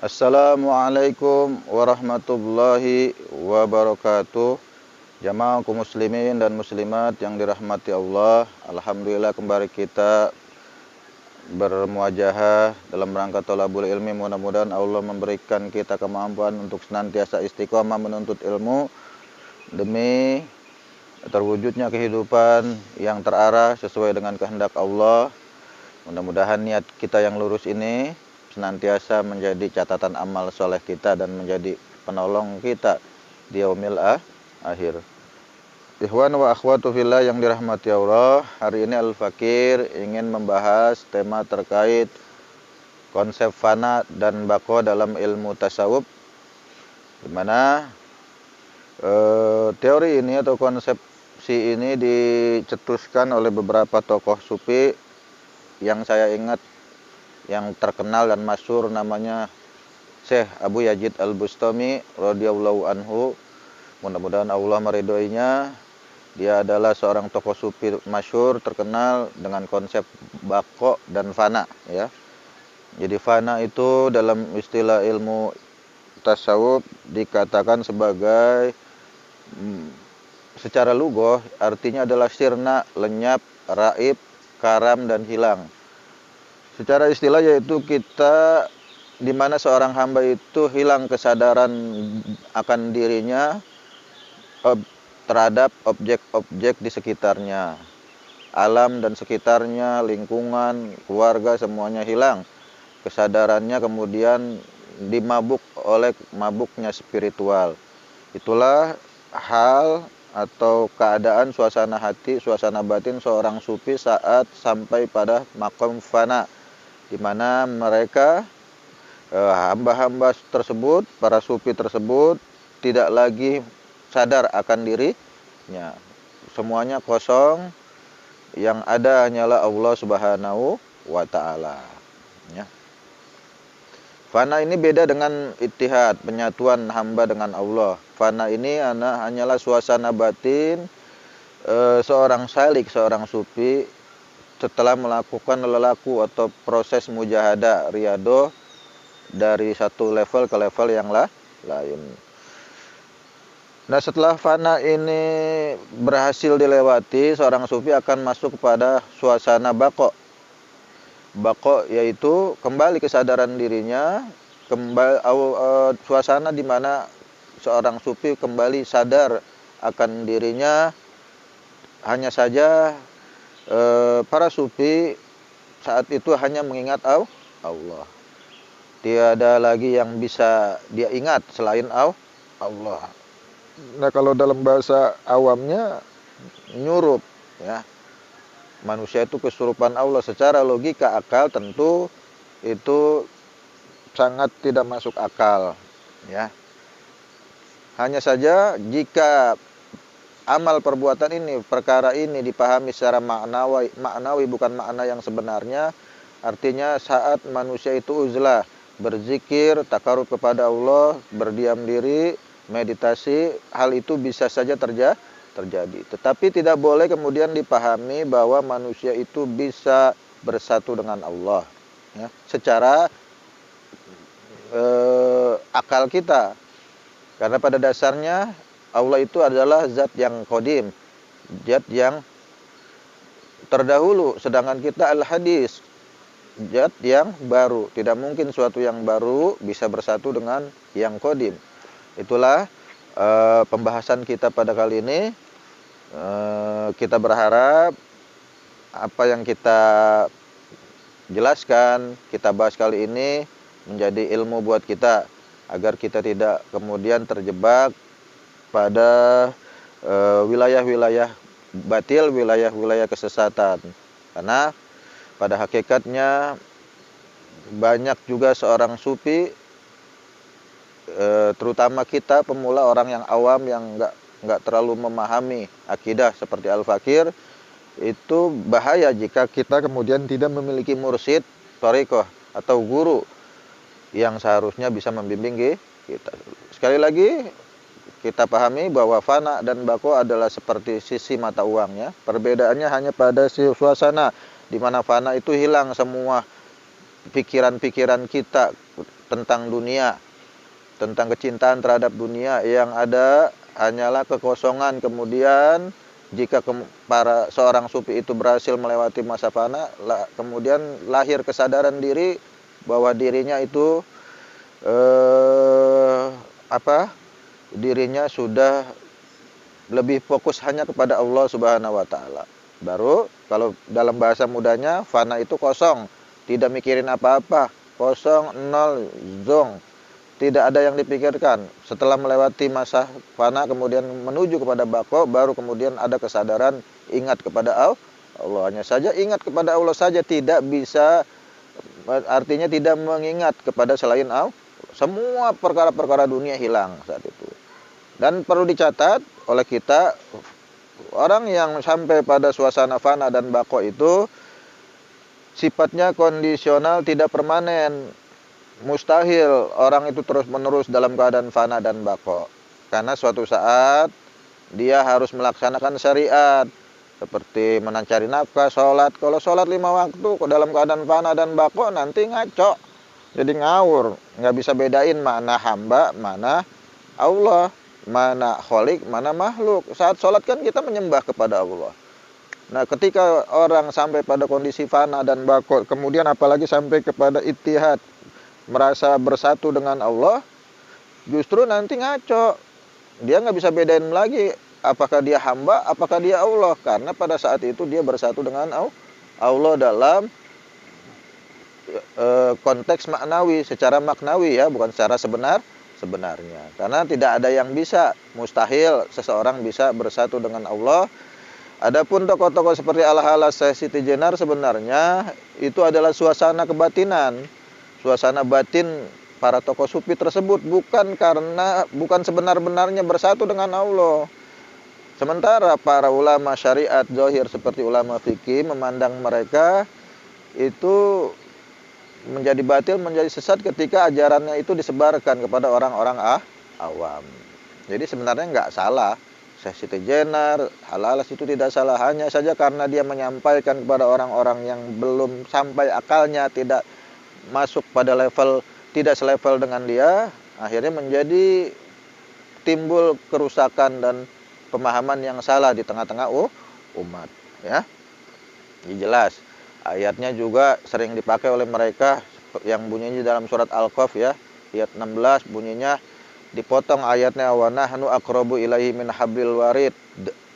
Assalamualaikum warahmatullahi wabarakatuh. Jamaah kaum muslimin dan muslimat yang dirahmati Allah. Alhamdulillah kembali kita bermuajahah dalam rangka thalabul ilmi. Mudah-mudahan Allah memberikan kita kemampuan untuk senantiasa istiqomah menuntut ilmu demi terwujudnya kehidupan yang terarah sesuai dengan kehendak Allah. Mudah-mudahan niat kita yang lurus ini senantiasa menjadi catatan amal soleh kita dan menjadi penolong kita di yaumil akhir. Ikhwan wa akhwatu fillah yang dirahmati Allah, hari ini Al-Fakir ingin membahas tema terkait konsep fana dan baqo dalam ilmu tasawuf, di mana teori ini atau konsepsi ini dicetuskan oleh beberapa tokoh sufi yang saya ingat yang terkenal dan masyhur namanya Syekh Abu Yazid Al-Bustami radhiyallahu anhu. Mudah-mudahan Allah meridhoinya. Dia adalah seorang tokoh sufi masyhur terkenal dengan konsep baqo dan fana, ya. Jadi fana itu dalam istilah ilmu tasawuf dikatakan sebagai secara lughah artinya adalah sirna, lenyap, raib, karam dan hilang. Secara istilah yaitu kita di mana seorang hamba itu hilang kesadaran akan dirinya terhadap objek-objek di sekitarnya. Alam dan sekitarnya, lingkungan, keluarga semuanya hilang. Kesadarannya kemudian dimabuk oleh mabuknya spiritual. Itulah hal atau keadaan suasana hati, suasana batin seorang sufi saat sampai pada maqam fana, di mana mereka hamba-hamba tersebut, para sufi tersebut tidak lagi sadar akan dirinya. Semuanya kosong, yang ada hanyalah Allah Subhanahu wa taala, ya. Fana ini beda dengan ittihad, penyatuan hamba dengan Allah. Fana ini hanyalah suasana batin seorang salik, seorang sufi setelah melakukan lelaku atau proses mujahadah, riyadhah dari satu level ke level yang lain. Nah, setelah fana ini berhasil dilewati, seorang sufi akan masuk kepada suasana baqo. Baqo yaitu kembali kesadaran dirinya, kembali suasana di mana seorang sufi kembali sadar akan dirinya. Hanya saja para sufi saat itu hanya mengingat Allah. Tiada lagi yang bisa dia ingat selain Allah. Nah, kalau dalam bahasa awamnya nyurup, ya. Manusia itu kesurupan Allah. Secara logika akal tentu itu sangat tidak masuk akal, ya. Hanya saja jika amal perbuatan ini, perkara ini dipahami secara maknawi bukan makna yang sebenarnya, artinya saat manusia itu uzlah, berzikir, takarub kepada Allah, berdiam diri, meditasi, hal itu bisa saja terjadi. Tetapi tidak boleh kemudian dipahami bahwa manusia itu bisa bersatu dengan Allah, ya, secara akal kita. Karena pada dasarnya Allah itu adalah zat yang qadim, zat yang terdahulu, sedangkan kita al-hadis, zat yang baru. Tidak mungkin suatu yang baru bisa bersatu dengan yang qadim. Itulah pembahasan kita pada kali ini. Kita berharap apa yang kita jelaskan, kita bahas kali ini menjadi ilmu buat kita, agar kita tidak kemudian terjebak pada wilayah-wilayah batil, wilayah-wilayah kesesatan. Karena pada hakikatnya banyak juga seorang sufi, terutama kita pemula, orang yang awam yang nggak terlalu memahami akidah seperti Al-Fakir, itu bahaya jika kita kemudian tidak memiliki mursyid, thariqah atau guru yang seharusnya bisa membimbing kita. Sekali lagi kita pahami bahwa fana dan baqo adalah seperti sisi mata uang, ya. Perbedaannya hanya pada suasana, di mana fana itu hilang semua pikiran-pikiran kita, tentang dunia, tentang kecintaan terhadap dunia. Yang ada hanyalah kekosongan. Kemudian jika seorang sufi itu berhasil melewati masa fana, kemudian lahir kesadaran diri bahwa dirinya itu dirinya sudah lebih fokus hanya kepada Allah Subhanahu wa taala. Baru kalau dalam bahasa mudanya, fana itu kosong, tidak mikirin apa-apa, kosong, nol, zong. Tidak ada yang dipikirkan. Setelah melewati masa fana kemudian menuju kepada baqo, baru kemudian ada kesadaran ingat kepada Allah. Hanya saja ingat kepada Allah saja, tidak bisa, artinya tidak mengingat kepada selain Allah. Semua perkara-perkara dunia hilang saat itu. Dan perlu dicatat oleh kita, orang yang sampai pada suasana fana dan baqo itu sifatnya kondisional, tidak permanen. Mustahil orang itu terus-menerus dalam keadaan fana dan baqo. Karena suatu saat dia harus melaksanakan syariat, seperti mencari nafkah, sholat. Kalau sholat 5 waktu dalam keadaan fana dan baqo, nanti ngaco, jadi ngawur, nggak bisa bedain mana hamba, mana Allah, mana kholik, mana makhluk. Saat sholat kan kita menyembah kepada Allah. Nah, ketika orang sampai pada kondisi fana dan baqo, kemudian apalagi sampai kepada ittihad, merasa bersatu dengan Allah, justru nanti ngaco. Dia nggak bisa bedain lagi apakah dia hamba, apakah dia Allah. Karena pada saat itu dia bersatu dengan Allah dalam konteks maknawi, secara maknawi ya, bukan secara sebenarnya. Karena tidak ada yang bisa, mustahil seseorang bisa bersatu dengan Allah. Adapun tokoh-tokoh seperti Al-Halas, Siti Jenar sebenarnya itu adalah suasana kebatinan, suasana batin para tokoh sufi tersebut, bukan sebenar-benarnya bersatu dengan Allah. Sementara para ulama syariat zahir seperti ulama fikih memandang mereka itu menjadi batil, menjadi sesat ketika ajarannya itu disebarkan kepada orang-orang awam. Jadi sebenarnya nggak salah. Siti Jenar, Al-Halas itu tidak salah, hanya saja karena dia menyampaikan kepada orang-orang yang belum sampai akalnya, tidak masuk pada level, tidak selevel dengan dia, akhirnya menjadi timbul kerusakan dan pemahaman yang salah di tengah-tengah umat, ya. Ini jelas. Ayatnya juga sering dipakai oleh mereka yang bunyinya dalam surat Al-Qaf ya, ayat 16 bunyinya, dipotong ayatnya, wa nahnu aqrabu ilaihi min hablil warid,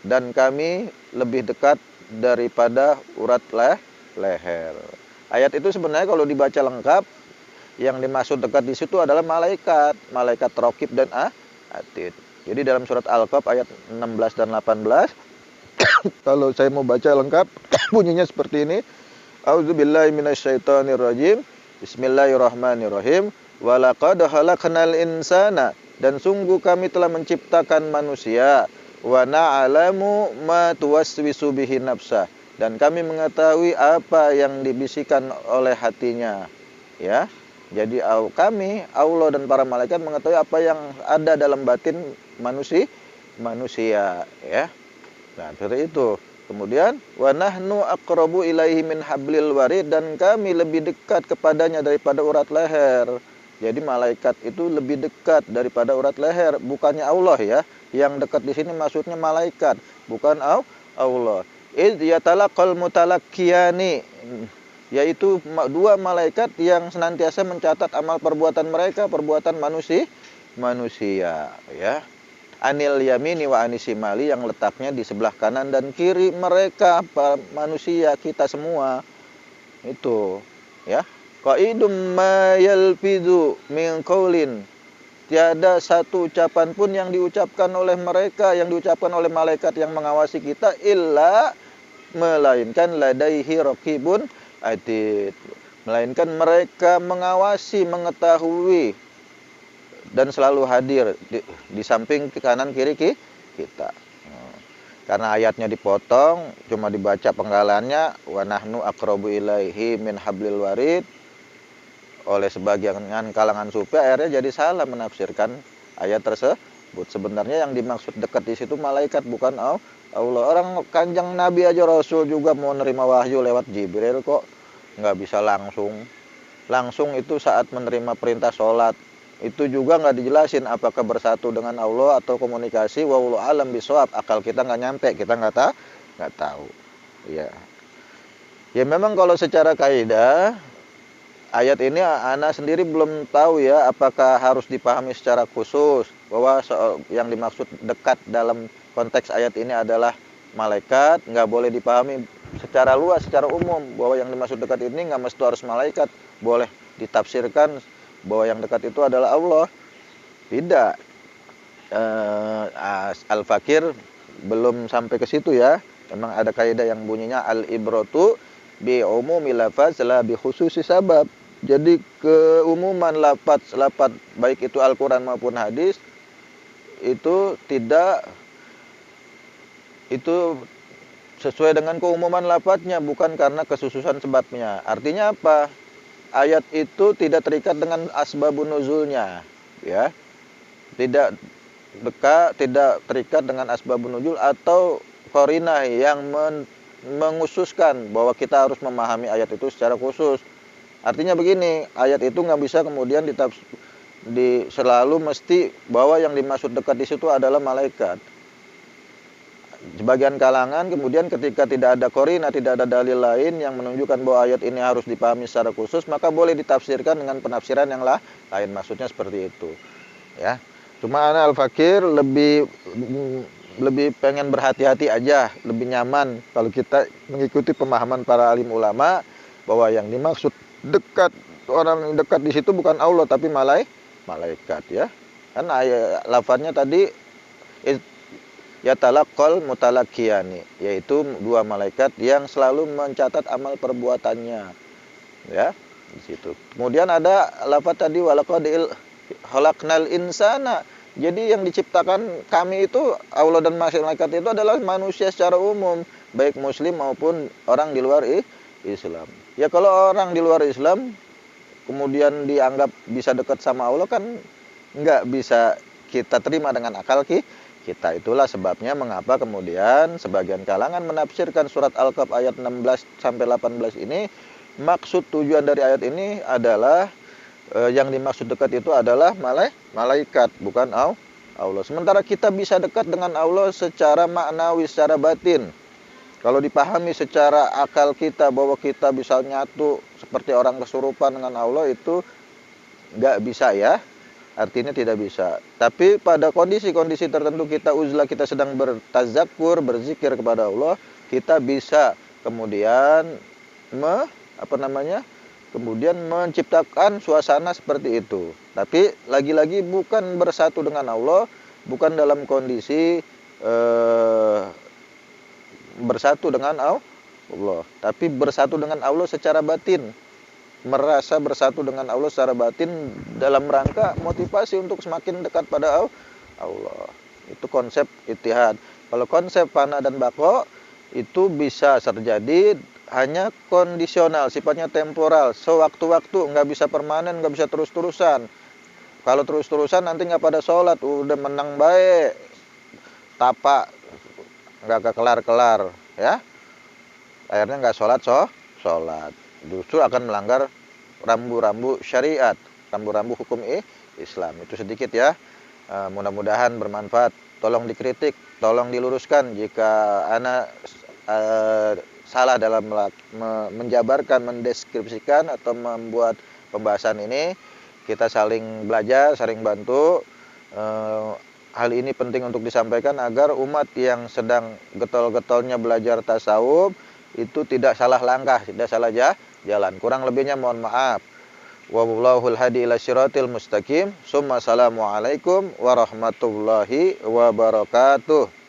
dan kami lebih dekat daripada urat leher. Ayat itu sebenarnya kalau dibaca lengkap, yang dimaksud dekat di situ adalah malaikat raqib dan atid. Jadi dalam surat Al-Qaf ayat 16 dan 18 kalau saya mau baca lengkap bunyinya seperti ini. A'udzubillahi minasyaitonirrajim. Bismillahirrahmanirrahim. Wa laqad khalaqnal insana, dan sungguh kami telah menciptakan manusia, wa na'lamu ma tuwaswisu bihi nafsah, dan kami mengetahui apa yang dibisikkan oleh hatinya, ya. Jadi kami, Allah dan para malaikat mengetahui apa yang ada dalam batin manusia, ya. Nah, seperti itu. Kemudian wa nahnu aqrabu ilaihi min hablil warid, dan kami lebih dekat kepadanya daripada urat leher. Jadi malaikat itu lebih dekat daripada urat leher, bukannya Allah ya. Yang dekat di sini maksudnya malaikat, bukan Allah. Idz yatalaqal mutalaqqiyani, yaitu dua malaikat yang senantiasa mencatat amal perbuatan mereka, perbuatan manusia, ya. Anil yamini wa anisimali, yang letaknya di sebelah kanan dan kiri mereka, manusia, kita semua. Itu, ya. Qaidum ma yalfidu min qaulin, tiada satu ucapan pun yang diucapkan oleh mereka, yang diucapkan oleh malaikat yang mengawasi kita, illa, melainkan ladaihi raqibun atid, melainkan mereka mengawasi, mengetahui, dan selalu hadir di samping kanan kiri kita. Karena ayatnya dipotong, cuma dibaca penggalannya, wa nahnu aqrabu ilaihi min hablil warid, oleh sebagian kalangan sufi akhirnya jadi salah menafsirkan ayat tersebut. Sebenarnya yang dimaksud dekat di situ malaikat, bukan Allah. Orang Kanjeng Nabi aja, Rasul juga mau nerima wahyu lewat Jibril kok, nggak bisa langsung. langsung itu saat menerima perintah sholat. Itu juga nggak dijelasin apakah bersatu dengan Allah atau komunikasi. Wallahu alam bisawab. Akal kita nggak nyampe, kita nggak tahu. Ya, ya memang kalau secara kaidah ayat ini ana sendiri belum tahu ya apakah harus dipahami secara khusus bahwa yang dimaksud dekat dalam konteks ayat ini adalah malaikat. Nggak boleh dipahami secara luas, secara umum bahwa yang dimaksud dekat ini nggak mesti harus malaikat. Boleh ditafsirkan bahwa yang dekat itu adalah Allah. Tidak. Al-Fakir belum sampai ke situ ya. Memang ada kaidah yang bunyinya al-ibratu bi umumil lafaz la bi khususi sabab. Jadi keumuman lafaz baik itu Al-Qur'an maupun hadis itu sesuai dengan keumuman lafaznya, bukan karena kesususan sebabnya. Artinya apa? Ayat itu tidak terikat dengan asbabun nuzulnya, ya. Tidak terikat dengan asbabun nuzul atau qarinah yang mengususkan bahwa kita harus memahami ayat itu secara khusus. Artinya begini, ayat itu nggak bisa kemudian selalu mesti bahwa yang dimaksud dekat di situ adalah malaikat. Sebagian kalangan kemudian ketika tidak ada qarinah, tidak ada dalil lain yang menunjukkan bahwa ayat ini harus dipahami secara khusus, maka boleh ditafsirkan dengan penafsiran yang lain. Maksudnya seperti itu, ya. Cuma ana Al-Fakir lebih pengen berhati-hati aja, lebih nyaman kalau kita mengikuti pemahaman para alim ulama bahwa yang dimaksud dekat, orang yang dekat di situ bukan Allah tapi malaikat, ya. Kan ayat lafadznya tadi yatalaqqal mutalaqiyani, yaitu dua malaikat yang selalu mencatat amal perbuatannya, ya, di situ. Kemudian ada lafadz tadi walaqad khalaqnal insana. Jadi yang diciptakan kami itu Allah dan malaikat itu adalah manusia secara umum, baik muslim maupun orang di luar Islam. Ya kalau orang di luar Islam kemudian dianggap bisa dekat sama Allah kan nggak bisa kita terima dengan akal kita. Itulah sebabnya mengapa kemudian sebagian kalangan menafsirkan surat Al-Kahf ayat 16 sampai 18 ini, maksud tujuan dari ayat ini adalah yang dimaksud dekat itu adalah malaikat, bukan Allah. Sementara kita bisa dekat dengan Allah secara maknawi, secara batin. Kalau dipahami secara akal kita bahwa kita bisa nyatu seperti orang kesurupan dengan Allah, itu nggak bisa, ya. Artinya tidak bisa. Tapi pada kondisi-kondisi tertentu kita uzlah, kita sedang bertazakkur, berzikir kepada Allah, kita bisa kemudian kemudian menciptakan suasana seperti itu. Tapi lagi-lagi bukan bersatu dengan Allah, bukan dalam kondisi bersatu dengan Allah, tapi bersatu dengan Allah secara batin. Merasa bersatu dengan Allah secara batin dalam rangka motivasi untuk semakin dekat pada Allah. Itu konsep ittihad. Kalau konsep fana dan baqa itu bisa terjadi hanya kondisional, sifatnya temporal, sewaktu-waktu, nggak bisa permanen, nggak bisa terus-terusan. Kalau terus-terusan nanti nggak pada sholat, udah menang baik, tapak nggak kelar-kelar, ya. Akhirnya nggak sholat, justru akan melanggar rambu-rambu syariat, rambu-rambu hukum Islam. Itu sedikit, ya. Mudah-mudahan bermanfaat. Tolong dikritik, tolong diluruskan jika ana salah dalam menjabarkan, mendeskripsikan atau membuat pembahasan ini. Kita saling belajar, saling bantu. Hal ini penting untuk disampaikan agar umat yang sedang getol-getolnya belajar tasawuf itu tidak salah langkah, tidak salah jalan. Kurang lebihnya mohon maaf. Wallahul hadi ila syiratil mustaqim. Summa assalamualaikum warahmatullahi wabarakatuh.